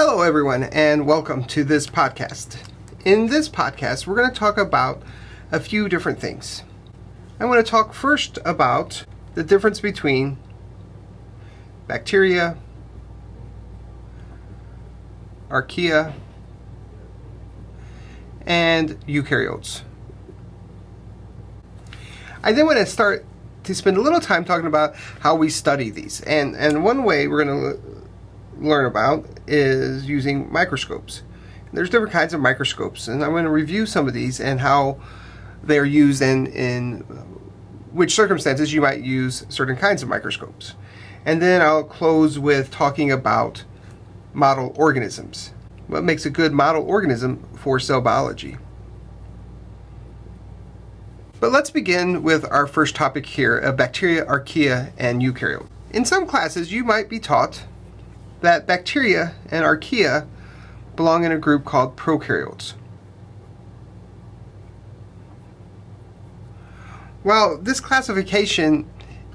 Hello everyone and welcome to this podcast. In this podcast we're going to talk about a few different things. I want to talk first about the difference between bacteria, archaea, and eukaryotes. I then want to start to spend a little time talking about how we study these. And one way we're going to learn about is using microscopes. There's different kinds of microscopes, and I'm going to review some of these and how they're used and in which circumstances you might use certain kinds of microscopes. And then I'll close with talking about model organisms. What makes a good model organism for cell biology? But let's begin with our first topic here of bacteria, archaea, and eukaryotes. In some classes you might be taught that bacteria and archaea belong in a group called prokaryotes. While this classification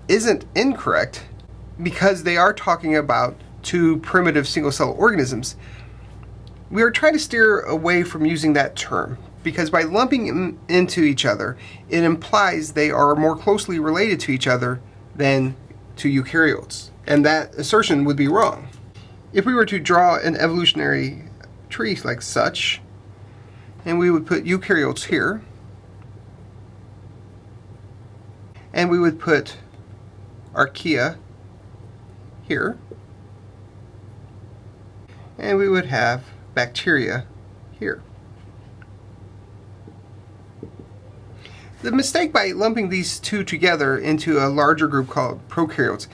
isn't incorrect, because they are talking about two primitive single-cell organisms, we are trying to steer away from using that term, because by lumping them into each other, it implies they are more closely related to each other than to eukaryotes, and that assertion would be wrong. If we were to draw an evolutionary tree like such, and we would put eukaryotes here, and we would put archaea here, and we would have bacteria here. The mistake by lumping these two together into a larger group called prokaryotes,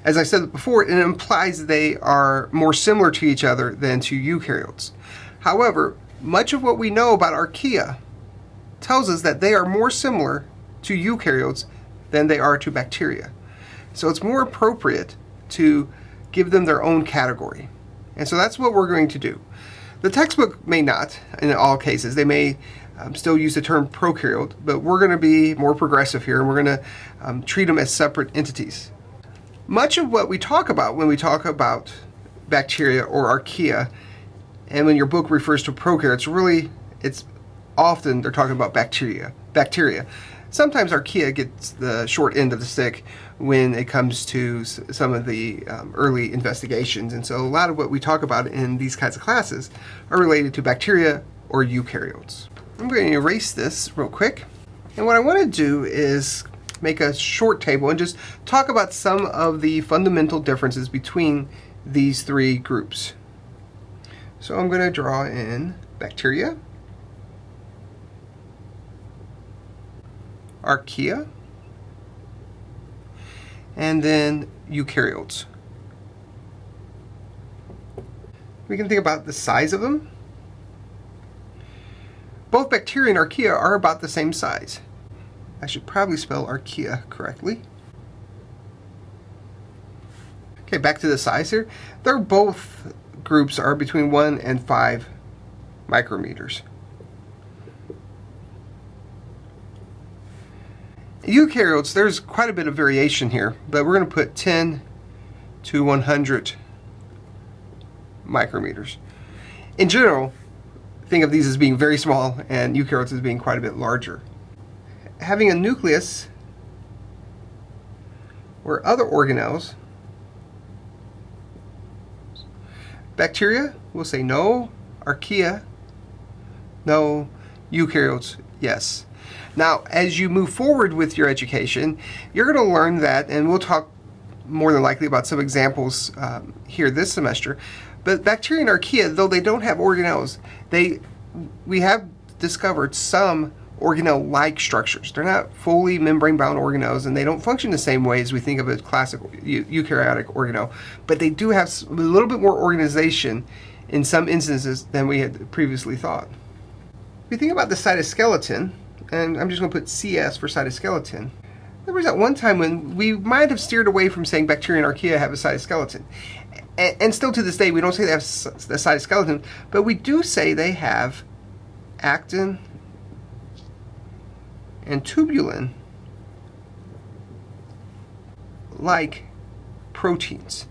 as I said before, it implies they are more similar to each other than to eukaryotes. However, much of what we know about archaea tells us that they are more similar to eukaryotes than they are to bacteria. So it's more appropriate to give them their own category. And so that's what we're going to do. The textbook may not, in all cases. They may still use the term prokaryote, but we're going to be more progressive here, and we're going to treat them as separate entities. Much of what we talk about when we talk about bacteria or archaea, and when your book refers to prokaryotes, it's often they're talking about bacteria. Sometimes archaea gets the short end of the stick when it comes to some of the early investigations, and so a lot of what we talk about in these kinds of classes are related to bacteria or eukaryotes. I'm going to erase this real quick, and what I want to do is make a short table and just talk about some of the fundamental differences between these three groups. So I'm going to draw in bacteria, archaea, and then eukaryotes. We can think about the size of them. Both bacteria and archaea are about the same size. I should probably spell archaea correctly. Okay, back to the size here. They're both groups are between 1 and 5 micrometers. Eukaryotes, there's quite a bit of variation here, but we're going to put 10 to 100 micrometers. In general, think of these as being very small and eukaryotes as being quite a bit larger. Having a nucleus or other organelles, bacteria will say no, archaea no, eukaryotes yes. Now, as you move forward with your education, you're going to learn that, and we'll talk more than likely about some examples here this semester, but bacteria and archaea, though they don't have organelles, we have discovered some organelle-like structures. They're not fully membrane-bound organelles, and they don't function the same way as we think of a classical eukaryotic organelle, but they do have a little bit more organization in some instances than we had previously thought. If you think about the cytoskeleton, and I'm just going to put CS for cytoskeleton, there was that one time when we might have steered away from saying bacteria and archaea have a cytoskeleton. And still to this day, we don't say they have the cytoskeleton, but we do say they have actin and tubulin like proteins.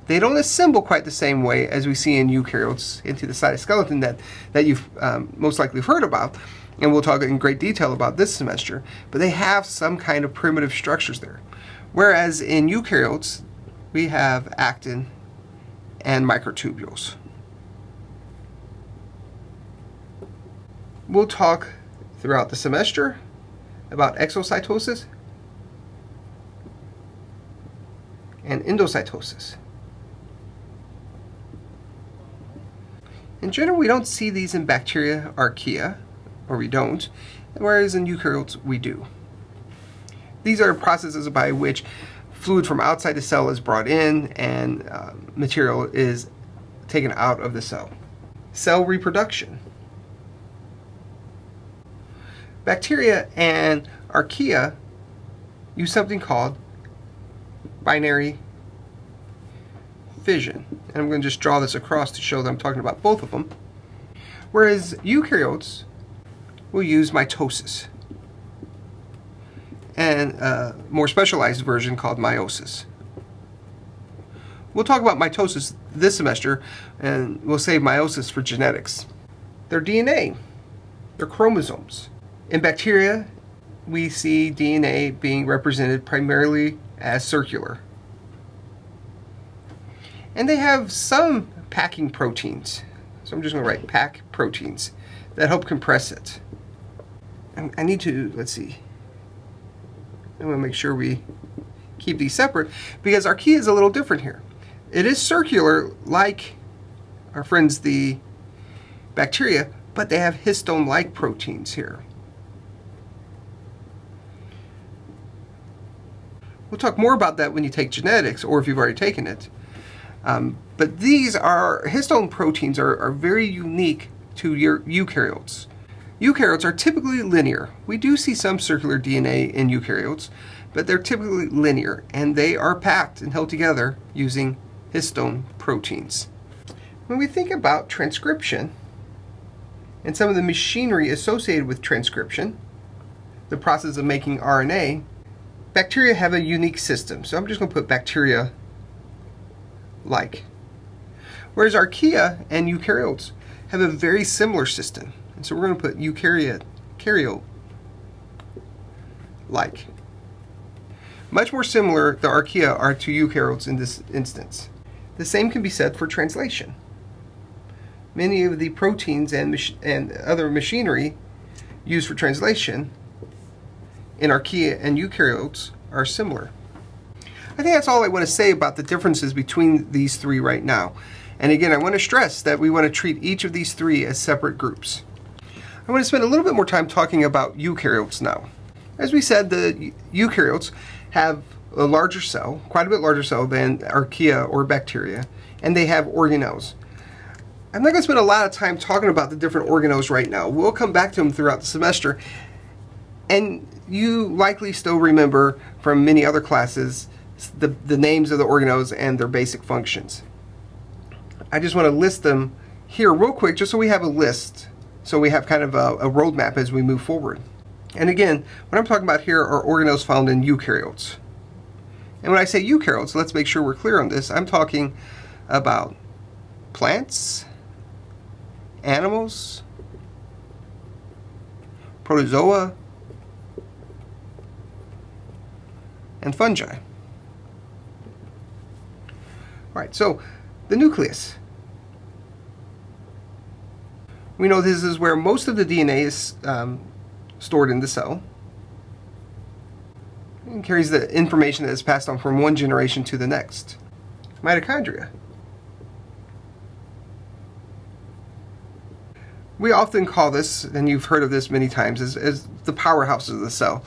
They don't assemble quite the same way as we see in eukaryotes into the cytoskeleton that you've most likely heard about, and we'll talk in great detail about this semester, but they have some kind of primitive structures there. Whereas in eukaryotes, we have actin and microtubules. We'll talk throughout the semester about exocytosis and endocytosis. In general, we don't see these in bacteria, archaea, or we don't, whereas in eukaryotes we do. These are processes by which fluid from outside the cell is brought in and material is taken out of the cell. Cell reproduction. Bacteria and archaea use something called binary fission. And I'm going to just draw this across to show that I'm talking about both of them. Whereas eukaryotes will use mitosis and a more specialized version called meiosis. We'll talk about mitosis this semester, and we'll save meiosis for genetics. Their DNA, their chromosomes. In bacteria, we see DNA being represented primarily as circular. And they have some packing proteins. So I'm just going to write pack proteins that help compress it. I need to, let's see. I want to make sure we keep these separate because archaea is a little different here. It is circular like our friends the bacteria, but they have histone-like proteins here. We'll talk more about that when you take genetics or if you've already taken it. But these are, histone proteins are very unique to your eukaryotes. Eukaryotes are typically linear. We do see some circular DNA in eukaryotes, but they're typically linear, and they are packed and held together using histone proteins. When we think about transcription and some of the machinery associated with transcription, the process of making RNA, bacteria have a unique system. So I'm just going to put bacteria like. Whereas archaea and eukaryotes have a very similar system. And so we're going to put eukaryote like. Much more similar the archaea are to eukaryotes in this instance. The same can be said for translation. Many of the proteins and other machinery used for translation in archaea and eukaryotes are similar. I think that's all I want to say about the differences between these three right now. And again, I want to stress that we want to treat each of these three as separate groups. I want to spend a little bit more time talking about eukaryotes now. As we said, the eukaryotes have a larger cell, quite a bit larger cell than archaea or bacteria, and they have organelles. I'm not going to spend a lot of time talking about the different organelles right now. We'll come back to them throughout the semester, and you likely still remember from many other classes the names of the organelles and their basic functions. I just want to list them here real quick just so we have a list, so we have kind of a roadmap as we move forward. And again, what I'm talking about here are organelles found in eukaryotes. And when I say eukaryotes, let's make sure we're clear on this. I'm talking about plants, animals, protozoa, and fungi. All right, so the nucleus. We know this is where most of the DNA is stored in the cell. It carries the information that is passed on from one generation to the next. Mitochondria. We often call this, and you've heard of this many times, as the powerhouse of the cell.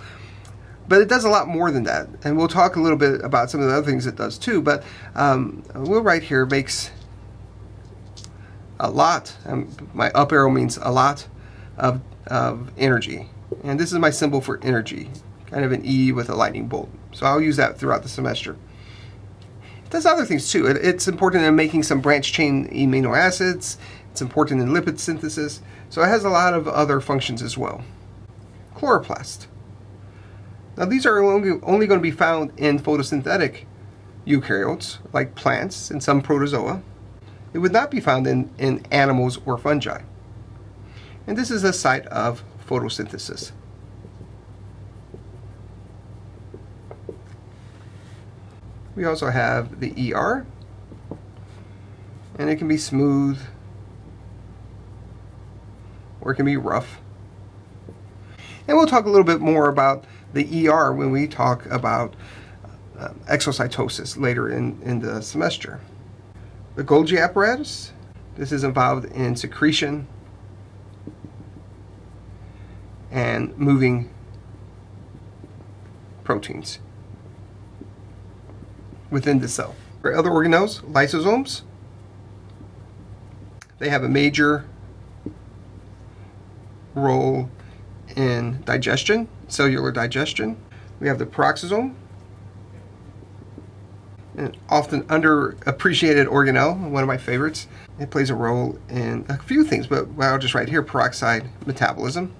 But it does a lot more than that, and we'll talk a little bit about some of the other things it does too, but we'll right here makes a lot, my up arrow means a lot of energy, and this is my symbol for energy, kind of an E with a lightning bolt, so I'll use that throughout the semester. It does other things too. It's important in making some branch chain amino acids, it's important in lipid synthesis, so it has a lot of other functions as well. Chloroplast. Now these are only going to be found in photosynthetic eukaryotes, like plants and some protozoa. It would not be found in animals or fungi. And this is a site of photosynthesis. We also have the ER, and it can be smooth or it can be rough. And we'll talk a little bit more about the ER when we talk about exocytosis later in the semester. The Golgi apparatus, this is involved in secretion and moving proteins within the cell. For other organelles, lysosomes, they have a major role in digestion, cellular digestion. We have the peroxisome, an often underappreciated organelle, one of my favorites. It plays a role in a few things, but I'll just write here, peroxide metabolism.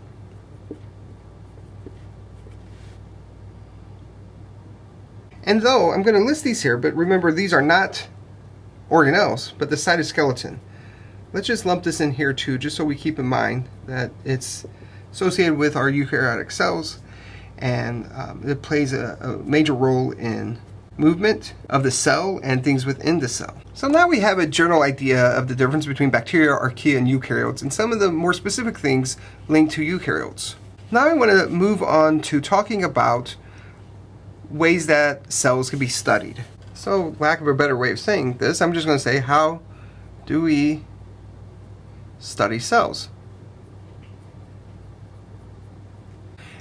And though I'm going to list these here, but remember these are not organelles, but the cytoskeleton. Let's just lump this in here too, just so we keep in mind that it's associated with our eukaryotic cells, and it plays a major role in movement of the cell and things within the cell. So now we have a general idea of the difference between bacteria, archaea, and eukaryotes, and some of the more specific things linked to eukaryotes. Now I want to move on to talking about ways that cells can be studied. So, lack of a better way of saying this, I'm just going to say, how do we study cells?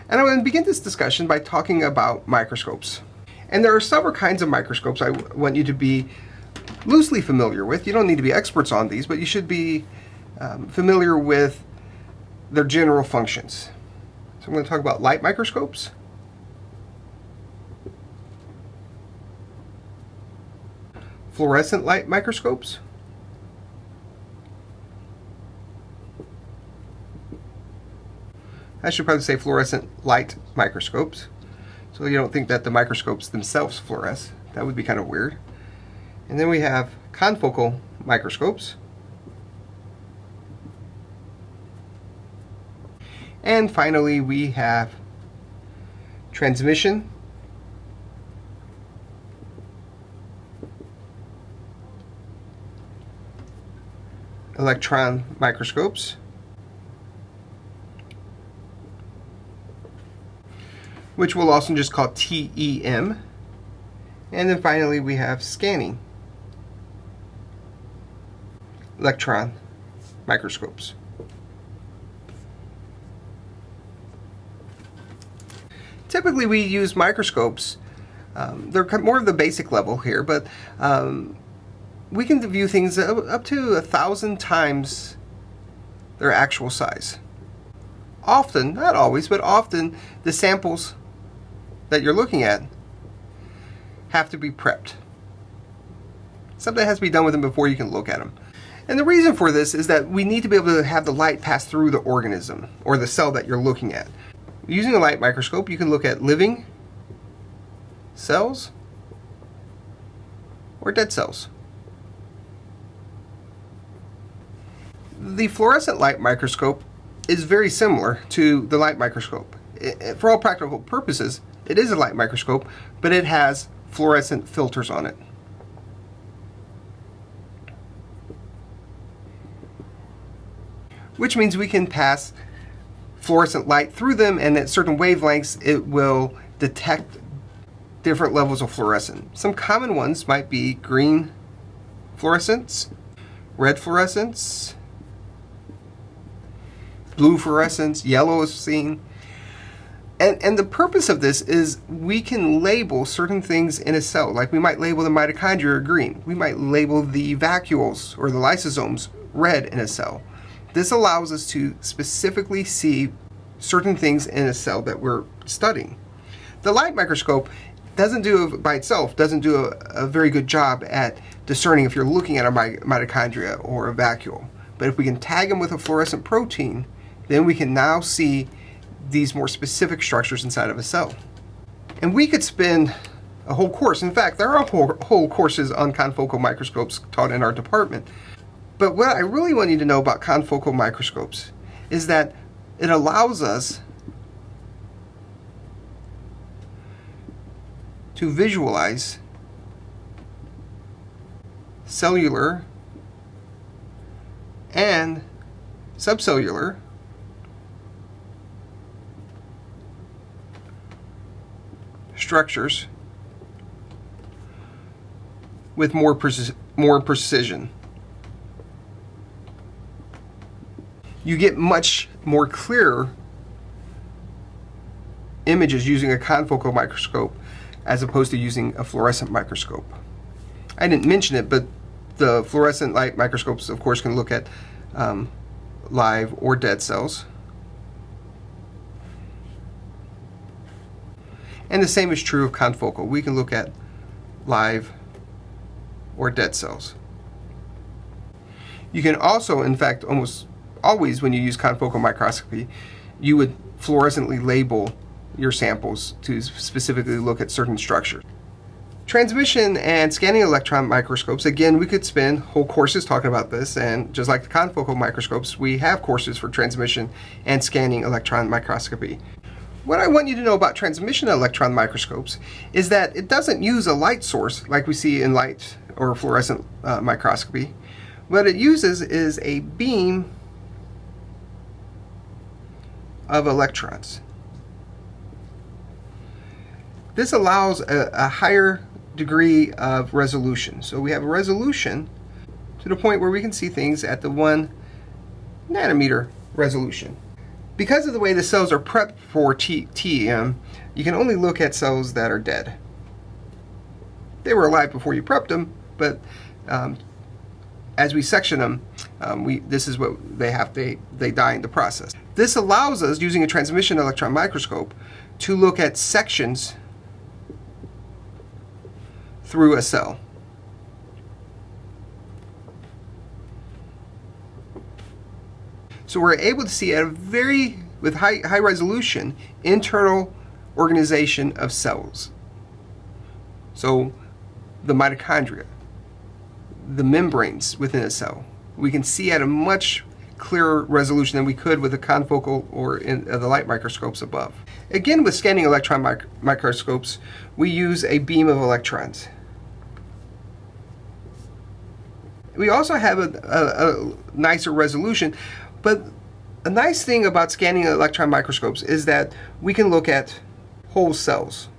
And I'm going to begin this discussion by talking about microscopes. And there are several kinds of microscopes I want you to be loosely familiar with. You don't need to be experts on these, but you should be familiar with their general functions. So I'm going to talk about light microscopes, fluorescent light microscopes, I should probably say fluorescent light microscopes, so you don't think that the microscopes themselves fluoresce. That would be kind of weird. And then we have confocal microscopes, and finally we have transmission electron microscopes, which we'll also just call TEM. And then finally we have scanning electron microscopes. Typically we use microscopes, they're more of the basic level here, but we can view things up to 1,000 times their actual size. Often, not always, but often the samples that you're looking at have to be prepped. Something has to be done with them before you can look at them. And the reason for this is that we need to be able to have the light pass through the organism or the cell that you're looking at. Using a light microscope, you can look at living cells or dead cells. The fluorescent light microscope is very similar to the light microscope. For all practical purposes, it is a light microscope, but it has fluorescent filters on it. Which means we can pass fluorescent light through them, and at certain wavelengths it will detect different levels of fluorescence. Some common ones might be green fluorescence, red fluorescence, blue fluorescence, yellow is seen. And the purpose of this is we can label certain things in a cell. Like we might label the mitochondria green. We might label the vacuoles or the lysosomes red in a cell. This allows us to specifically see certain things in a cell that we're studying. The light microscope doesn't do a very good job at discerning if you're looking at a mitochondria or a vacuole. But if we can tag them with a fluorescent protein, then we can now see these more specific structures inside of a cell. And we could spend a whole course. In fact, there are whole courses on confocal microscopes taught in our department. But what I really want you to know about confocal microscopes is that it allows us to visualize cellular and subcellular structures with more precision. You get much more clear images using a confocal microscope as opposed to using a fluorescent microscope. I didn't mention it, but the fluorescent light microscopes, of course, can look at live or dead cells. And the same is true of confocal. We can look at live or dead cells. You can also, in fact, almost always when you use confocal microscopy, you would fluorescently label your samples to specifically look at certain structures. Transmission and scanning electron microscopes, again, we could spend whole courses talking about this, and just like the confocal microscopes, we have courses for transmission and scanning electron microscopy. What I want you to know about transmission electron microscopes is that it doesn't use a light source like we see in light or fluorescent microscopy. What it uses is a beam of electrons. This allows a higher degree of resolution. So we have a resolution to the point where we can see things at the 1 nanometer resolution. Because of the way the cells are prepped for TEM, you can only look at cells that are dead. They were alive before you prepped them, but as we section them, this is what they have. They die in the process. This allows us, using a transmission electron microscope, to look at sections through a cell. So we're able to see with high resolution, internal organization of cells. So the mitochondria, the membranes within a cell, we can see at a much clearer resolution than we could with the confocal or in the light microscopes above. Again, with scanning electron microscopes, we use a beam of electrons. We also have a nicer resolution, but a nice thing about scanning electron microscopes is that we can look at whole cells.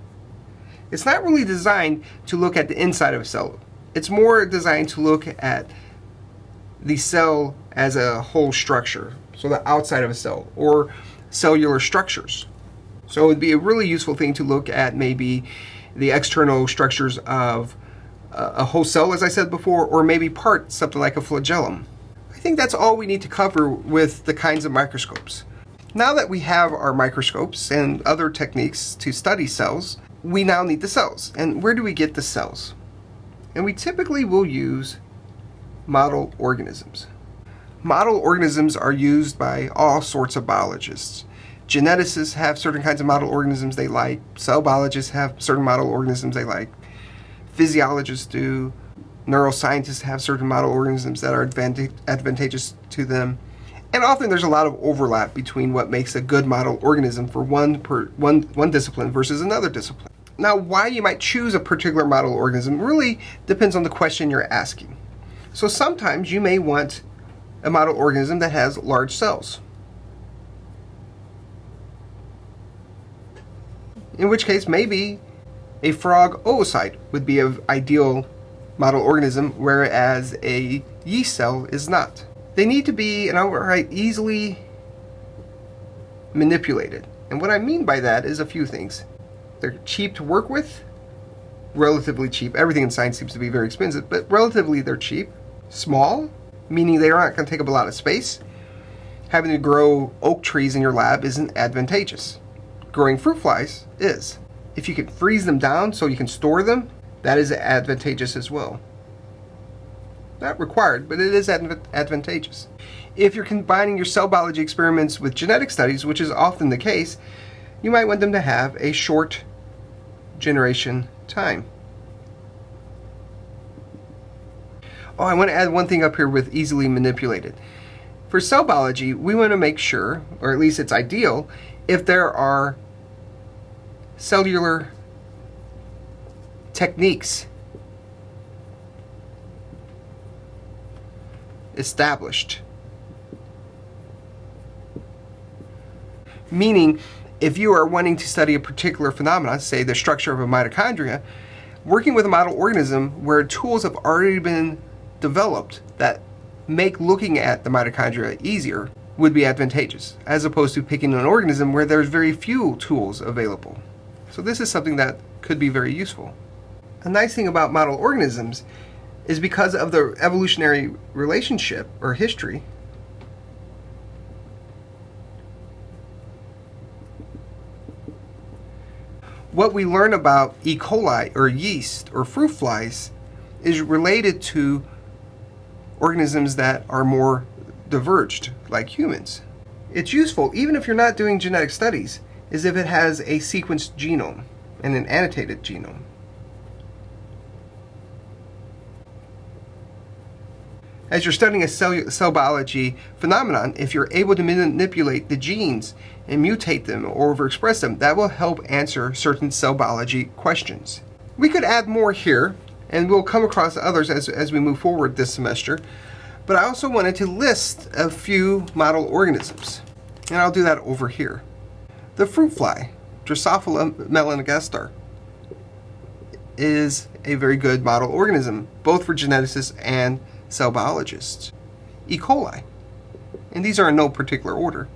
It's not really designed to look at the inside of a cell. It's more designed to look at the cell as a whole structure, so the outside of a cell, or cellular structures. So it would be a really useful thing to look at maybe the external structures of a whole cell, as I said before, or maybe part, something like a flagellum. I think that's all we need to cover with the kinds of microscopes. Now that we have our microscopes and other techniques to study cells, we now need the cells. And where do we get the cells? And we typically will use model organisms. Model organisms are used by all sorts of biologists. Geneticists have certain kinds of model organisms they like. Cell biologists have certain model organisms they like. Physiologists do. Neuroscientists have certain model organisms that are advantageous to them. And often there's a lot of overlap between what makes a good model organism for one discipline versus another discipline. Now, why you might choose a particular model organism really depends on the question you're asking. So sometimes you may want a model organism that has large cells, in which case maybe a frog oocyte would be an ideal model organism, whereas a yeast cell is not. They need to be easily manipulated. And what I mean by that is a few things. They're cheap to work with, relatively cheap. Everything in science seems to be very expensive, but relatively they're cheap. Small, meaning they're not going to take up a lot of space. Having to grow oak trees in your lab isn't advantageous. Growing fruit flies is. If you can freeze them down so you can store them, that is advantageous as well. Not required, but it is advantageous. If you're combining your cell biology experiments with genetic studies, which is often the case, you might want them to have a short generation time. Oh, I want to add one thing up here with easily manipulated. For cell biology, we want to make sure, or at least it's ideal, if there are cellular techniques established. Meaning, if you are wanting to study a particular phenomenon, say the structure of a mitochondria, working with a model organism where tools have already been developed that make looking at the mitochondria easier would be advantageous, as opposed to picking an organism where there's very few tools available. So this is something that could be very useful. A nice thing about model organisms is because of the evolutionary relationship or history, what we learn about E. coli or yeast or fruit flies is related to organisms that are more diverged, like humans. It's useful, even if you're not doing genetic studies, is if it has a sequenced genome and an annotated genome. As you're studying a cell biology phenomenon, if you're able to manipulate the genes and mutate them or overexpress them, that will help answer certain cell biology questions. We could add more here, and we'll come across others as we move forward this semester, but I also wanted to list a few model organisms, and I'll do that over here. The fruit fly, Drosophila melanogaster, is a very good model organism, both for geneticists and cell biologists. E. coli, and these are in no particular order.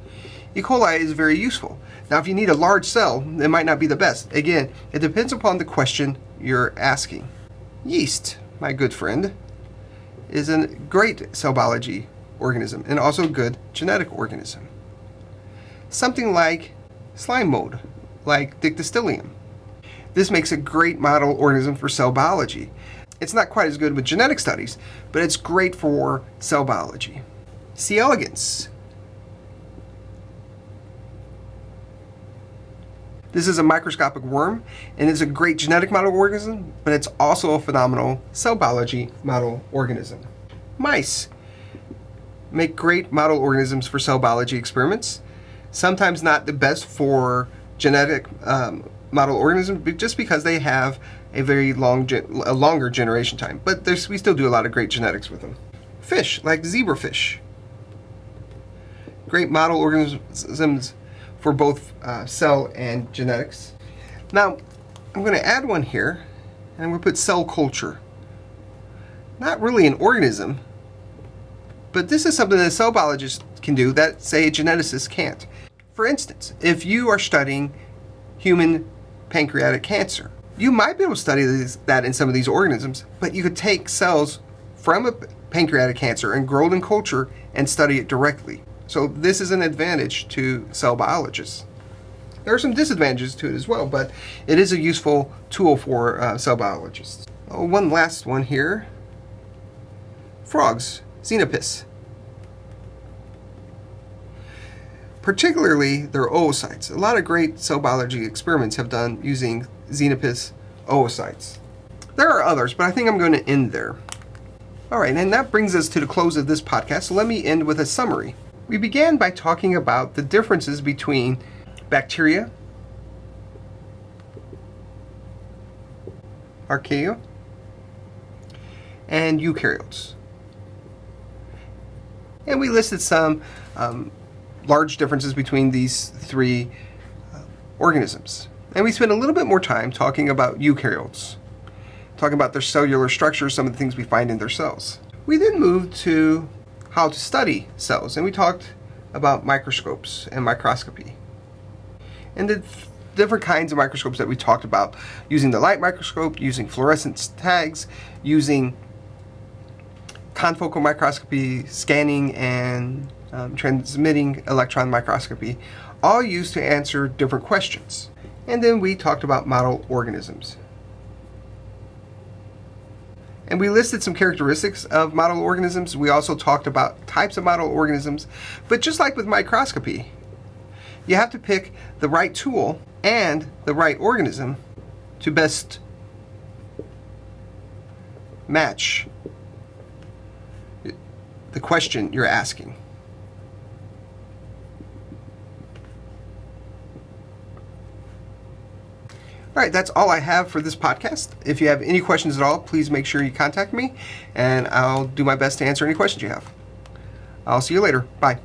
E. coli is very useful. Now, if you need a large cell, it might not be the best. Again, it depends upon the question you're asking. Yeast, my good friend, is a great cell biology organism and also a good genetic organism. Something like slime mold, like Dictyostelium. This makes a great model organism for cell biology. It's not quite as good with genetic studies, but it's great for cell biology. C. elegans. This is a microscopic worm, and it's a great genetic model organism, but it's also a phenomenal cell biology model organism. Mice make great model organisms for cell biology experiments. Sometimes not the best for genetic model organisms, but just because they have a very longer generation time. But we still do a lot of great genetics with them. Fish, like zebrafish. Great model organisms for both cell and genetics. Now, I'm going to add one here, and I'm going to put cell culture. Not really an organism, but this is something that a cell biologist can do that, say, a geneticist can't. For instance, if you are studying human pancreatic cancer, you might be able to study that in some of these organisms, but you could take cells from a pancreatic cancer and grow it in culture and study it directly. So this is an advantage to cell biologists. There are some disadvantages to it as well, but it is a useful tool for cell biologists. Oh, one last one here. Frogs, Xenopus. Particularly their oocytes. A lot of great cell biology experiments have done using Xenopus oocytes. There are others, but I think I'm going to end there. All right, and that brings us to the close of this podcast, so let me end with a summary. We began by talking about the differences between bacteria, archaea, and eukaryotes. And we listed some large differences between these three organisms. And we spent a little bit more time talking about eukaryotes, talking about their cellular structure, some of the things we find in their cells. We then moved to how to study cells, and we talked about microscopes and microscopy. And the different kinds of microscopes that we talked about, using the light microscope, using fluorescence tags, using confocal microscopy, scanning, and transmitting electron microscopy, all used to answer different questions. And then we talked about model organisms. And we listed some characteristics of model organisms. We also talked about types of model organisms. But just like with microscopy, you have to pick the right tool and the right organism to best match the question you're asking. All right, that's all I have for this podcast. If you have any questions at all, please make sure you contact me, and I'll do my best to answer any questions you have. I'll see you later. Bye.